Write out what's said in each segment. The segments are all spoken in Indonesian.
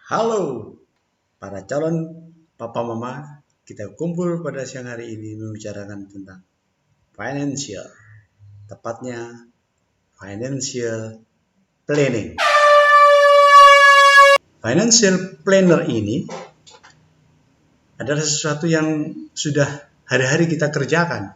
Halo para calon papa mama, kita kumpul pada siang hari ini membicarakan tentang financial, tepatnya financial planning. Financial planner ini adalah sesuatu yang sudah hari-hari kita kerjakan.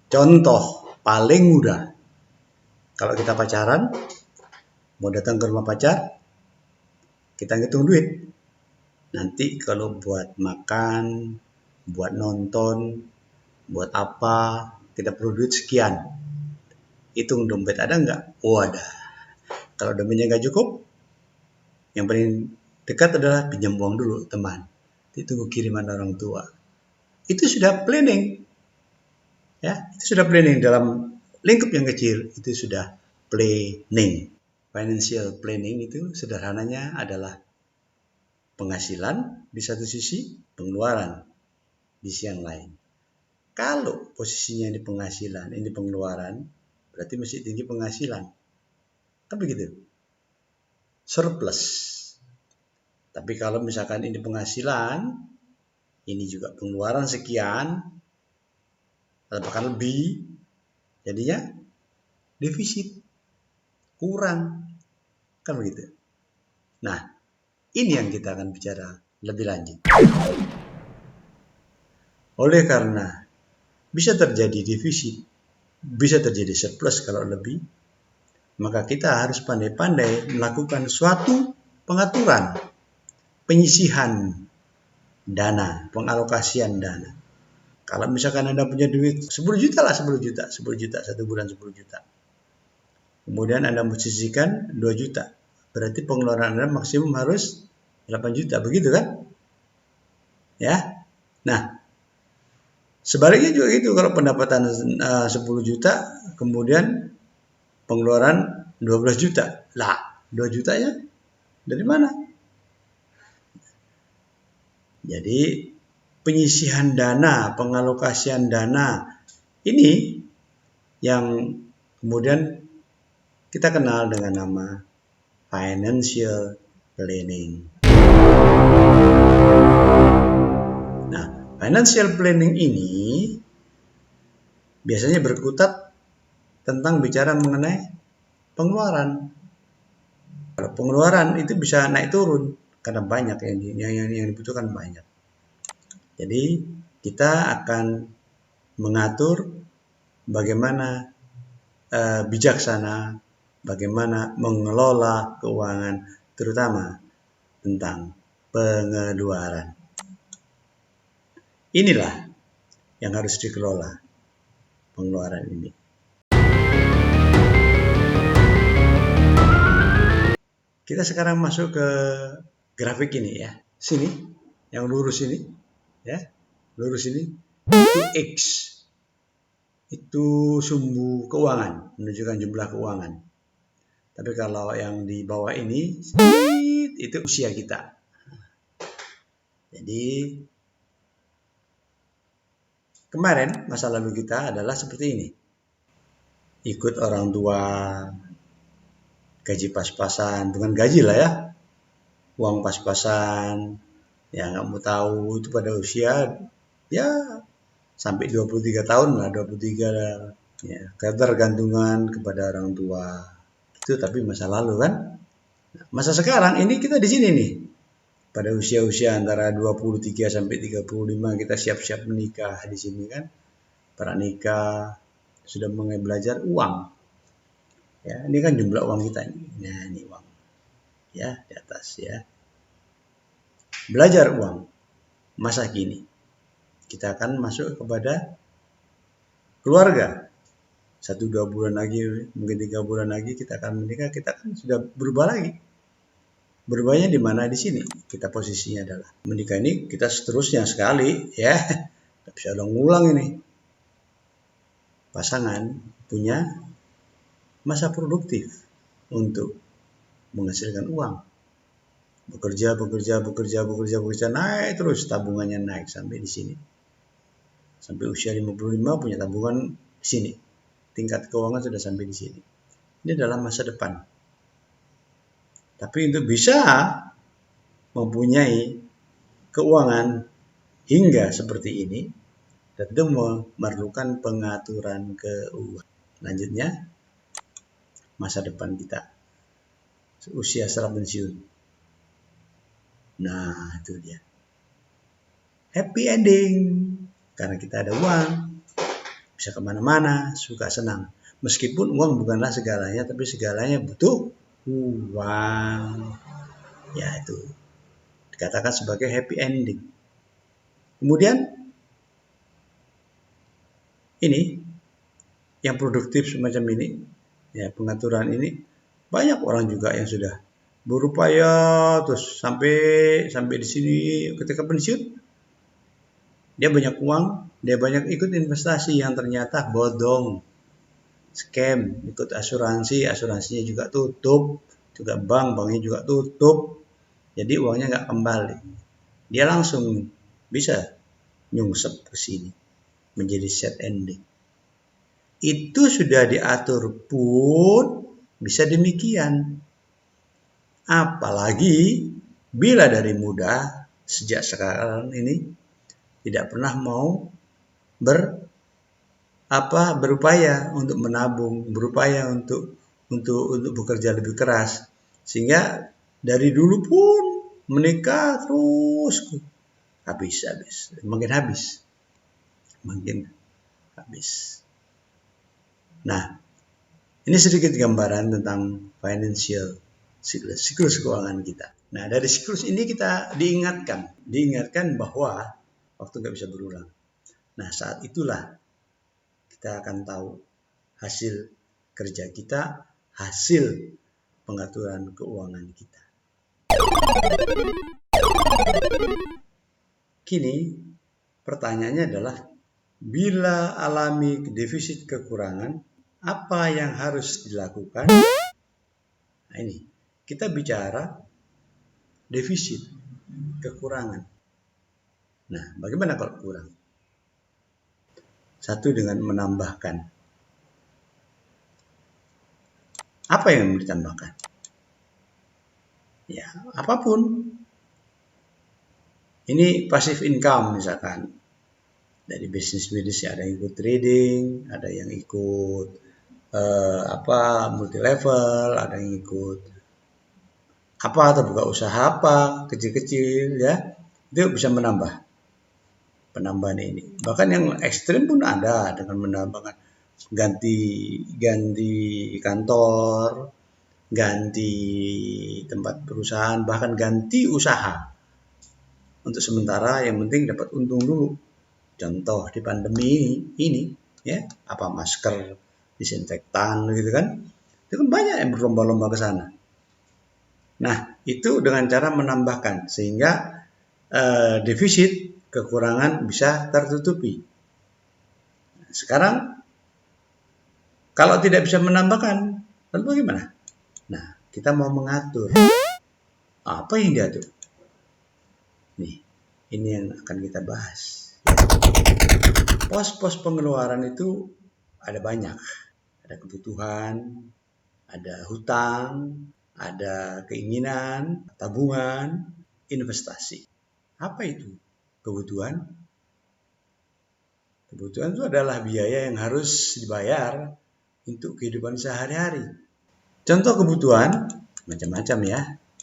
Contoh paling mudah, kalau kita pacaran, mau datang ke rumah pacar, kita ngitung duit. Nanti kalau buat makan, buat nonton, buat apa, kita perlu duit sekian. Hitung dompet ada nggak? Oh ada. Kalau dompetnya nggak cukup, yang paling dekat adalah pinjam uang dulu teman. Ditunggu kiriman orang tua. Itu sudah planning. Ya, itu sudah planning dalam lingkup yang kecil. Itu sudah planning. Financial planning itu sederhananya adalah penghasilan di satu sisi, pengeluaran di sisi yang lain. Kalau posisinya ini penghasilan, ini pengeluaran, berarti mesti tinggi penghasilan. Kan begitu. Surplus. Tapi kalau misalkan ini penghasilan, ini juga pengeluaran sekian, atau bahkan lebih, jadinya defisit. Kurang. Kan begitu. Nah, ini yang kita akan bicara lebih lanjut. Oleh karena bisa terjadi defisit, bisa terjadi surplus kalau lebih, maka kita harus pandai-pandai melakukan suatu pengaturan, penyisihan dana, pengalokasian dana. Kalau misalkan Anda punya duit 10 juta lah, 10 juta, 10 juta, satu bulan 10 juta. Kemudian Anda sisihkan 2 juta. Berarti pengeluaran Anda maksimum harus 8 juta, begitu kan? Ya. Nah, sebaliknya juga gitu, kalau pendapatan 10 juta, kemudian pengeluaran 12 juta. Lah, 2 jutanya dari mana? Jadi, penyisihan dana, pengalokasian dana, ini yang kemudian kita kenal dengan nama financial planning. Nah, financial planning ini biasanya berkutat tentang bicara mengenai pengeluaran. Kalau pengeluaran itu bisa naik turun karena banyak yang dibutuhkan banyak. Jadi kita akan mengatur bagaimana bijaksana, bagaimana mengelola keuangan, terutama tentang pengeluaran. Inilah yang harus dikelola, pengeluaran ini. Kita sekarang masuk ke grafik ini ya. Sini, yang lurus ini, ya, lurus ini, itu X. Itu sumbu keuangan, menunjukkan jumlah keuangan. Tapi kalau yang di bawah ini, itu usia kita. Jadi, kemarin masa lalu kita adalah seperti ini. Ikut orang tua, gaji pas-pasan, bukan gaji lah ya, uang pas-pasan, ya nggak mau tahu itu pada usia, ya sampai 23 tahun lah, 23 ya, ketergantungan kepada orang tua. Itu tapi masa lalu kan. Masa sekarang ini kita di sini nih. Pada usia-usia antara 23 sampai 35 kita siap-siap menikah di sini kan. Para nikah sudah mulai belajar uang. Ya, ini kan jumlah uang kita ini. Nah, ini uang. Ya, di atas ya. Belajar uang masa kini. Kita akan masuk kepada keluarga. 1-2 bulan lagi, mungkin 3 bulan lagi kita akan menikah, kita kan sudah berubah lagi. Berubahnya di mana? Di sini. Kita posisinya adalah menikah ini kita seterusnya sekali ya. Tidak bisa ulang ini. Pasangan punya masa produktif untuk menghasilkan uang. Bekerja, naik terus, tabungannya naik sampai di sini. Sampai usia 55 punya tabungan di sini. Tingkat keuangan sudah sampai di sini. Ini adalah masa depan. Tapi untuk bisa mempunyai keuangan hingga seperti ini, tentu memerlukan pengaturan keuangan. Lanjutnya, masa depan kita, usia setelah pensiun. Nah, itu dia. Happy ending, karena kita ada uang, bisa kemana-mana, suka senang. Meskipun uang bukanlah segalanya, tapi segalanya butuh uang. Ya, itu dikatakan sebagai happy ending. Kemudian, ini, yang produktif semacam ini, ya pengaturan ini, banyak orang juga yang sudah berupaya terus sampai di sini ketika pensiun, dia banyak uang, dia banyak ikut investasi yang ternyata bodong, scam, ikut asuransinya juga tutup, juga banknya juga tutup, jadi uangnya nggak kembali. Dia langsung bisa nyungsep ke sini, menjadi sad ending. Itu sudah diatur pun bisa demikian. Apalagi bila dari muda sejak sekarang ini tidak pernah mau berupaya untuk menabung, berupaya untuk bekerja lebih keras, sehingga dari dulu pun menikah terus makin habis. Nah, ini sedikit gambaran tentang financial siklus keuangan kita. Nah, dari siklus ini kita diingatkan bahwa waktu nggak bisa berulang. Nah, saat itulah kita akan tahu hasil kerja kita, hasil pengaturan keuangan kita. Kini, pertanyaannya adalah, bila alami defisit kekurangan, apa yang harus dilakukan? Nah, ini, kita bicara defisit, kekurangan. Nah, bagaimana kalau kurang? Satu, dengan menambahkan. Apa yang ditambahkan? Ya, apapun. Ini passive income misalkan. Dari bisnis ada yang ikut trading, ada yang ikut multi level, ada yang ikut atau buka usaha kecil-kecil, ya. Itu bisa menambah penambahan ini. Bahkan yang ekstrim pun ada dengan menambahkan ganti kantor, ganti tempat perusahaan, bahkan ganti usaha untuk sementara, yang penting dapat untung dulu. Contoh di pandemi ini, ya, masker, disinfektan gitu kan. Itu kan banyak yang berlomba-lomba ke sana. Nah, itu dengan cara menambahkan sehingga defisit kekurangan bisa tertutupi. Sekarang kalau tidak bisa menambahkan, lalu bagaimana? Nah, kita mau mengatur. Apa yang diatur? Nih, ini yang akan kita bahas. Pos-pos pengeluaran itu ada banyak. Ada kebutuhan, ada hutang, ada keinginan, tabungan, investasi. Apa itu kebutuhan? Kebutuhan itu adalah biaya yang harus dibayar untuk kehidupan sehari-hari. Contoh kebutuhan macam-macam ya,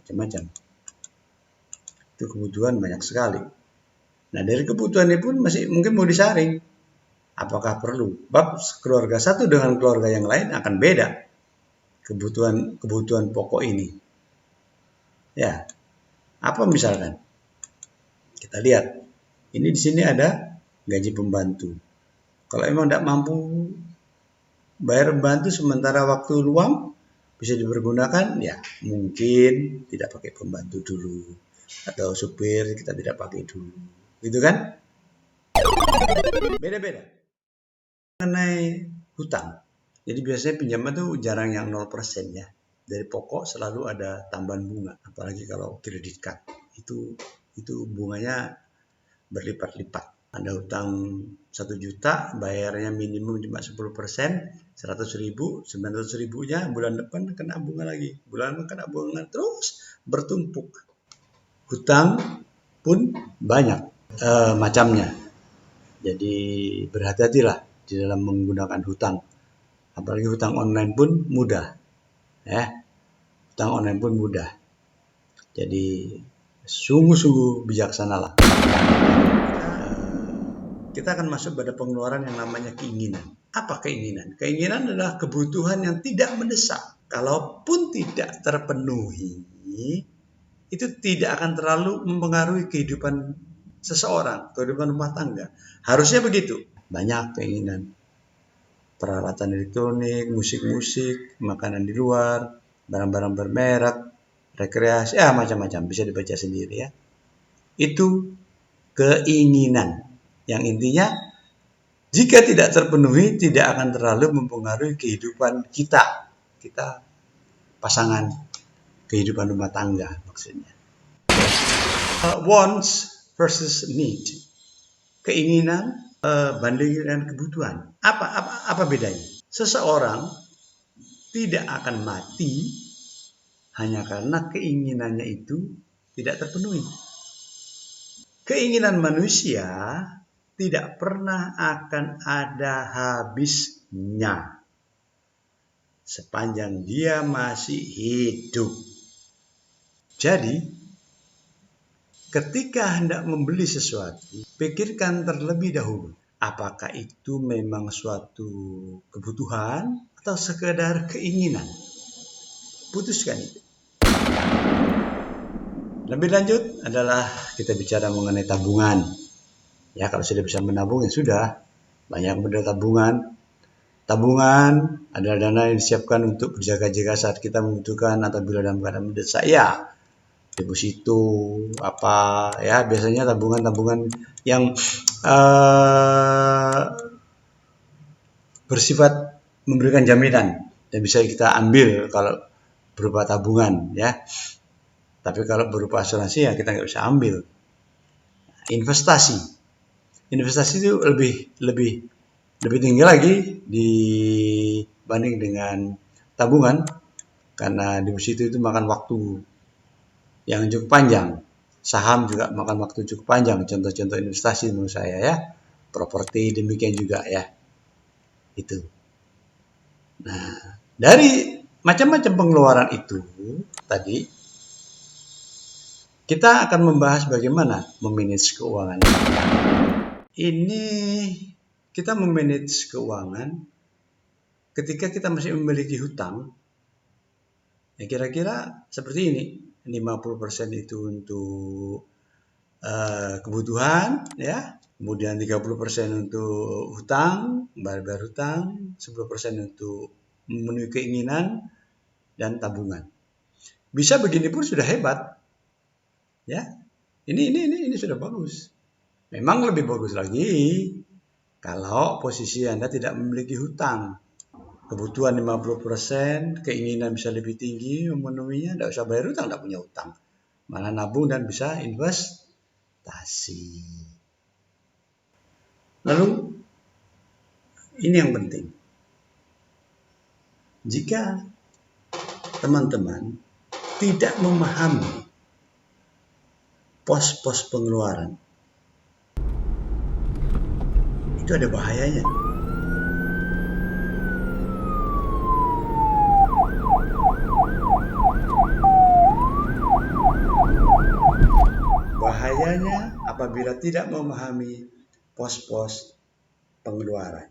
macam-macam. Itu kebutuhan banyak sekali. Nah, dari kebutuhan ini pun masih mungkin mau disaring. Apakah perlu? Bab keluarga satu dengan keluarga yang lain akan beda kebutuhan pokok ini. Ya, apa misalkan? Kita lihat, ini di sini ada gaji pembantu. Kalau emang tidak mampu bayar pembantu sementara waktu luang bisa dipergunakan, ya mungkin tidak pakai pembantu dulu, atau supir kita tidak pakai dulu, gitu kan? Beda-beda. Mengenai hutang, jadi biasanya pinjaman tuh jarang yang 0% ya. Dari pokok selalu ada tambahan bunga, apalagi kalau kredit card. Itu bunganya berlipat-lipat. Ada hutang 1 juta, bayarnya minimum cuma 10%, 100 ribu, 900 ribunya bulan depan kena bunga lagi. Bulan depan kena bunga terus bertumpuk. hutang pun banyak macamnya. Jadi berhati-hatilah di dalam menggunakan hutang. Apalagi hutang online pun mudah. Ya, hutang online pun mudah. Jadi sungguh-sungguh bijaksanalah. Kita akan masuk pada pengeluaran yang namanya keinginan. Apa keinginan? Keinginan adalah kebutuhan yang tidak mendesak. Kalaupun tidak terpenuhi, itu tidak akan terlalu mempengaruhi kehidupan seseorang, kehidupan rumah tangga. Harusnya begitu. Banyak keinginan. Peralatan elektronik, musik-musik, makanan di luar, barang-barang bermerek, rekreasi, macam-macam. Bisa dibaca sendiri ya. Itu keinginan. Yang intinya, jika tidak terpenuhi, tidak akan terlalu mempengaruhi kehidupan kita. Kita pasangan, kehidupan rumah tangga maksudnya. Wants versus need. Keinginan banding dengan kebutuhan. Apa bedanya? Seseorang tidak akan mati hanya karena keinginannya itu tidak terpenuhi. Keinginan manusia tidak pernah akan ada habisnya sepanjang dia masih hidup. Jadi, ketika hendak membeli sesuatu, pikirkan terlebih dahulu, apakah itu memang suatu kebutuhan atau sekedar keinginan. Putuskan itu. Lebih lanjut adalah kita bicara mengenai tabungan. Ya, kalau sudah bisa menabung ya sudah. Banyak model tabungan. Tabungan adalah dana yang disiapkan untuk berjaga-jaga saat kita membutuhkan atau bila dalam keadaan mendesak. Ya, deposito apa ya, biasanya tabungan-tabungan yang bersifat memberikan jaminan dan bisa kita ambil kalau berupa tabungan ya. Tapi kalau berupa asuransi ya kita nggak bisa ambil. Investasi itu lebih tinggi lagi dibanding dengan tabungan karena deposito itu makan waktu yang cukup panjang. Saham juga makan waktu cukup panjang. Contoh-contoh investasi menurut saya ya. Properti demikian juga ya. Itu. Nah, dari macam-macam pengeluaran itu tadi kita akan membahas bagaimana memanage keuangan. Ini kita memanage keuangan ketika kita masih memiliki hutang. Ya kira-kira seperti ini. 50% itu untuk kebutuhan ya. Kemudian 30% untuk hutang, bayar hutang, 10% untuk memenuhi keinginan dan tabungan. Bisa begini pun sudah hebat. Ya. Ini sudah bagus. Memang lebih bagus lagi kalau posisi Anda tidak memiliki hutang. Kebutuhan 50%, keinginan bisa lebih tinggi memenuhinya, tidak usah bayar hutang, tidak punya hutang. Malah nabung dan bisa investasi. Lalu, ini yang penting. Jika teman-teman tidak memahami pos-pos pengeluaran, itu ada bahayanya. Bahayanya apabila tidak memahami pos-pos pengeluaran.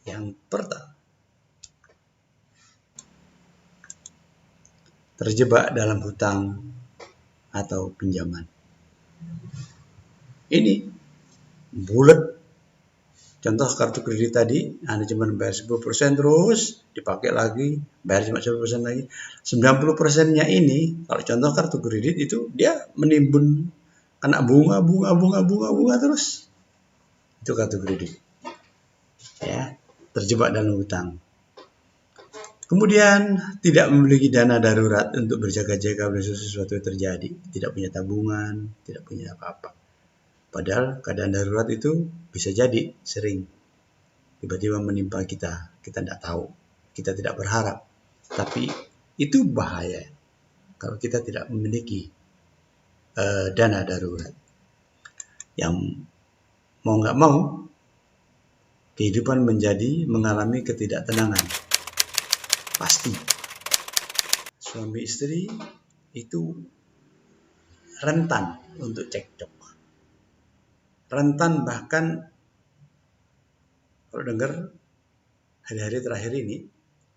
Yang pertama, terjebak dalam hutang atau pinjaman. Ini bulat. Contoh kartu kredit tadi, Anda cuma bayar 10% terus, dipakai lagi, bayar cuma 10% lagi. 90%-nya ini, kalau contoh kartu kredit itu, dia menimbun kena bunga terus. Itu kartu kredit. Ya, terjebak dalam hutang. Kemudian, tidak memiliki dana darurat untuk berjaga-jaga bila sesuatu terjadi. Tidak punya tabungan, tidak punya apa-apa. Padahal keadaan darurat itu bisa jadi sering tiba-tiba menimpa kita. Kita tidak tahu, kita tidak berharap. Tapi itu bahaya kalau kita tidak memiliki dana darurat. Yang mau nggak mau, kehidupan mengalami ketidaktenangan. Pasti. Suami istri itu rentan untuk cekcok. Rentan bahkan, kalau dengar hari-hari terakhir ini,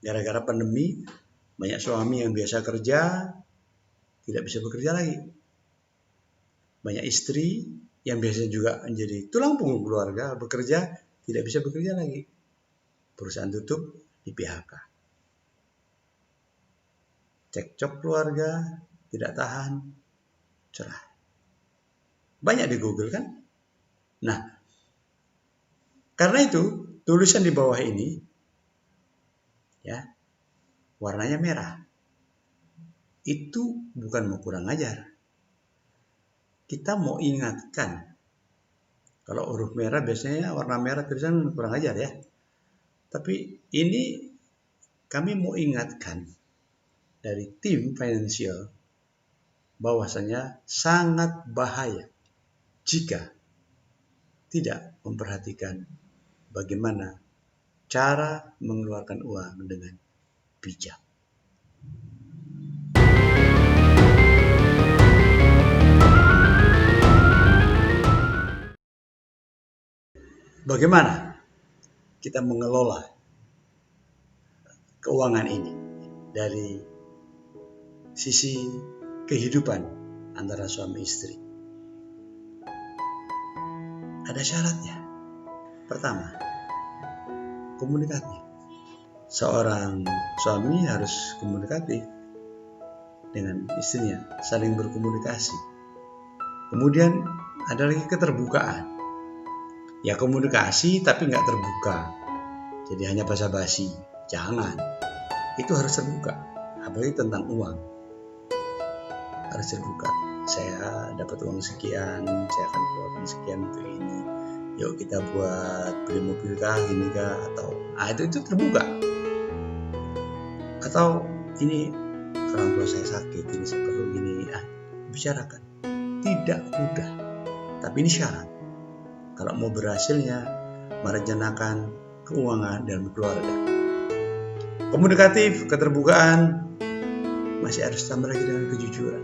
gara-gara pandemi, banyak suami yang biasa kerja, tidak bisa bekerja lagi. Banyak istri yang biasanya juga menjadi tulang punggung keluarga, bekerja, tidak bisa bekerja lagi. Perusahaan tutup, di PHK. Cekcok keluarga, tidak tahan, cerai. Banyak di Google kan? Nah, karena itu tulisan di bawah ini, ya, warnanya merah. Itu bukan mau kurang ajar. Kita mau ingatkan, kalau huruf merah biasanya warna merah tulisan kurang ajar ya. Tapi ini kami mau ingatkan dari tim financial bahwasanya sangat bahaya jika tidak memperhatikan bagaimana cara mengeluarkan uang dengan bijak. Bagaimana kita mengelola keuangan ini dari sisi kehidupan antara suami istri? Ada syaratnya. Pertama, komunikatif. Seorang suami harus komunikatif dengan istrinya, saling berkomunikasi. Kemudian ada lagi keterbukaan. Ya komunikasi tapi nggak terbuka, jadi hanya basa-basi. Jangan, itu harus terbuka. Apalagi tentang uang, harus terbuka. Saya dapat uang sekian, saya akan keluarkan sekian untuk ini. Yuk kita buat beli mobil kah, gini kah, atau itu terbuka. Atau ini orang tua saya sakit, ini saya perlu gini. Bicarakan. Tidak mudah, tapi ini syarat. Kalau mau berhasilnya merencanakan keuangan dalam keluarga. Komunikatif, keterbukaan, masih harus tambah lagi dengan kejujuran.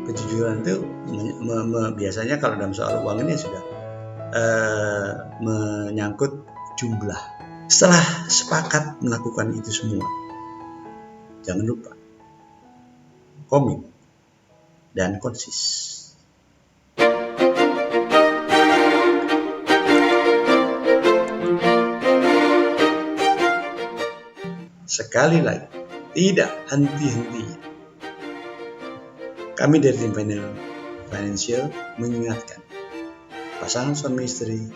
Kejujuran itu biasanya kalau dalam soal uang ini sudah menyangkut jumlah. Setelah sepakat melakukan itu semua, jangan lupa komit dan konsis. Sekali lagi, tidak henti-hentinya. Kami dari tim financial mengingatkan pasangan suami istri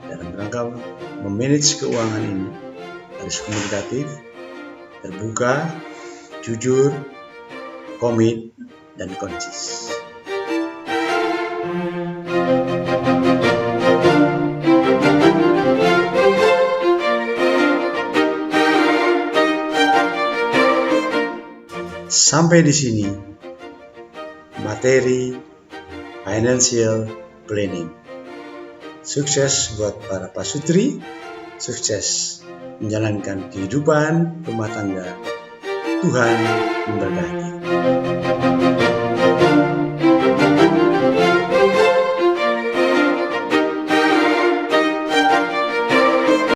dalam rangka memanage keuangan ini harus komunikatif, terbuka, jujur, komit, dan konsis. Sampai di sini materi financial planning. Sukses buat para pasutri, sukses menjalankan kehidupan rumah tangga. Tuhan memberkati.